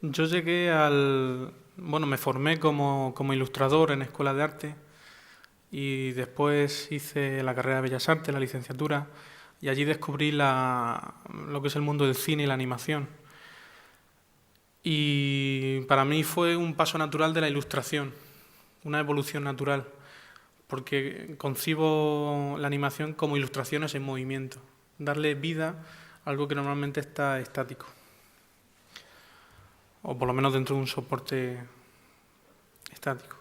Yo bueno, me formé como ilustrador en escuela de arte y después hice la carrera de Bellas Artes, la licenciatura, y allí descubrí lo que es el mundo del cine y la animación. Y para mí fue un paso natural de la ilustración, una evolución natural, porque concibo la animación como ilustraciones en movimiento, darle vida a algo que normalmente está estático, o por lo menos dentro de un soporte estático.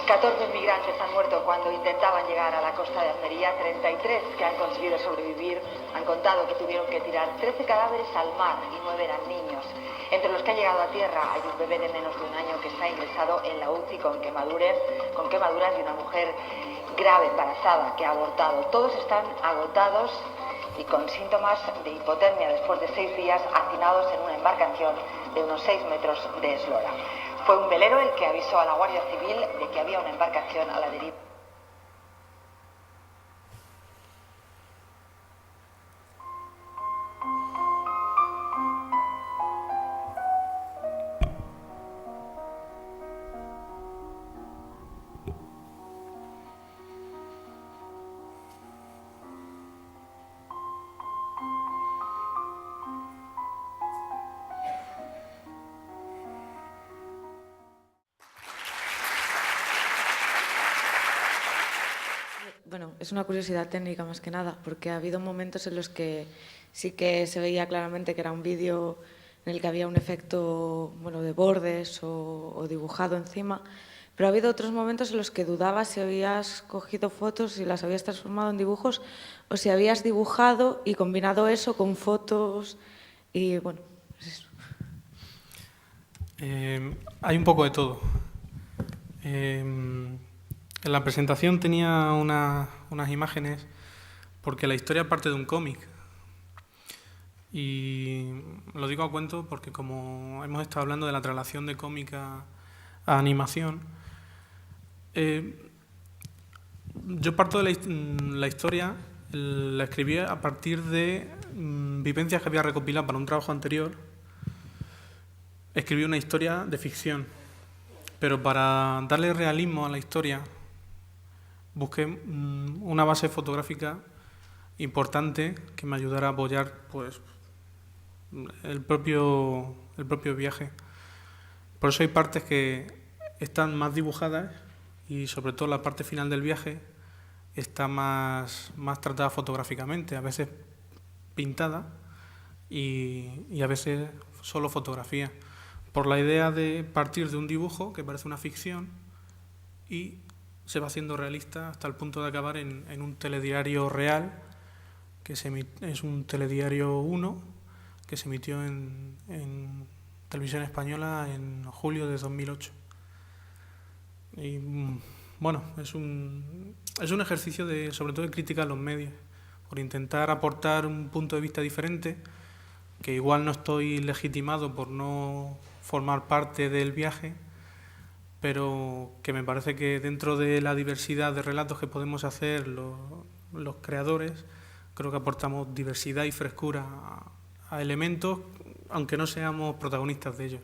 14 inmigrantes han muerto cuando intentaban llegar a la costa de Almería. 33 que han conseguido sobrevivir han contado que tuvieron que tirar 13 cadáveres al mar y 9 eran niños. Entre los que han llegado a tierra hay un bebé de menos de un año que está ingresado en la UCI con quemaduras y una mujer grave embarazada que ha abortado. Todos están agotados y con síntomas de hipotermia después de 6 días hacinados en una embarcación de unos 6 metros de eslora. Fue un velero el que avisó a la Guardia Civil de que había una embarcación a la deriva. Bueno, es una curiosidad técnica más que nada, porque ha habido momentos en los que sí que se veía claramente que era un vídeo en el que había un efecto, bueno, de bordes o dibujado encima, pero ha habido otros momentos en los que dudabas si habías cogido fotos y las habías transformado en dibujos o si habías dibujado y combinado eso con fotos y, bueno, pues eso. Hay un poco de todo. En la presentación tenía unas imágenes porque la historia parte de un cómic. Y lo digo a cuento porque como hemos estado hablando de la traslación de cómic a animación, yo parto de la historia, la escribí a partir de vivencias que había recopilado para un trabajo anterior. Escribí una historia de ficción, pero para darle realismo a la historia busqué una base fotográfica importante que me ayudara a apoyar pues, el propio viaje. Por eso hay partes que están más dibujadas y sobre todo la parte final del viaje está más tratada fotográficamente, a veces pintada y a veces solo fotografía. Por la idea de partir de un dibujo que parece una ficción y se va haciendo realista hasta el punto de acabar en un telediario real, que es un telediario 1, que se emitió en Televisión Española en julio de 2008. Y bueno, es un ejercicio sobre todo de crítica a los medios, por intentar aportar un punto de vista diferente, que igual no estoy legitimado por no formar parte del viaje, pero que me parece que dentro de la diversidad de relatos que podemos hacer los creadores, creo que aportamos diversidad y frescura a elementos, aunque no seamos protagonistas de ellos.